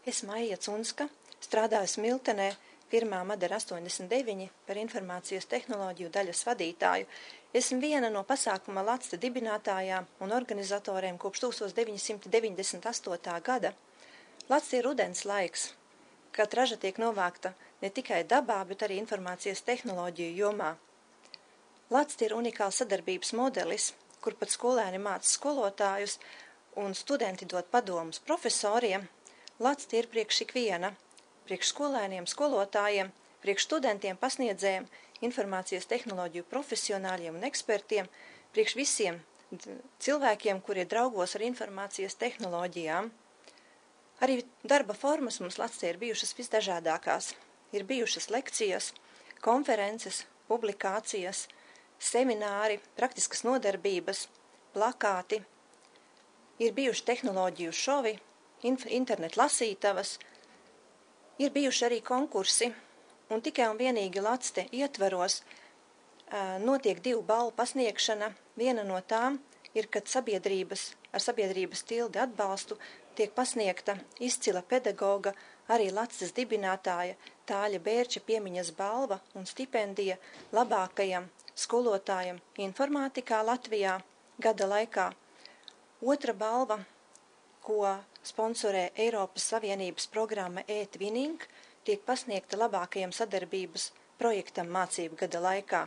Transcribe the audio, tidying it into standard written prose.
Es Maija Cunska, strādāju Smiltenē, firmā Madara 89 par informācijas tehnoloģiju daļas vadītāju. Esmu viena no pasākuma LACTE dibinātājām un organizatoriem kopš 1998. gada. LACTE ir rudens laiks, kad raža tiek novākta ne tikai dabā, bet arī informācijas tehnoloģiju jomā. LACTE ir unikāls sadarbības modelis, kur pat skolēni māca skolotājus un studenti dod padomus profesoriem. LACTE ir priekš ikviena, priekš skolēniem, skolotājiem, priekš studentiem, pasniedzējiem, informācijas tehnoloģiju profesionāļiem un ekspertiem, priekš visiem cilvēkiem, kuri ir draugos ar informācijas tehnoloģijām. Arī darba formas mums LACTE ir bijušas visdažādākās. Ir bijušas lekcijas, konferences, publikācijas, semināri, praktiskas nodarbības, plakāti. Ir bijuši tehnoloģiju šovi, internetu lasītavas, ir bijuši arī konkursi, un tikai un vienīgi LACTE ietveros notiek 2 balvu pasniegšana. Viena no tām ir, kad ar sabiedrības tildi atbalstu tiek pasniegta izcila pedagoga, arī LACTEs dibinātāja Tāļa Bērča piemiņas balva un stipendija labākajam skolotājam informātikā Latvijā gada laikā. Otra balva, ko sponsorē Eiropas Savienības programma e-Twinning, tiek pasniegta labākajam sadarbības projektam mācību gada laikā.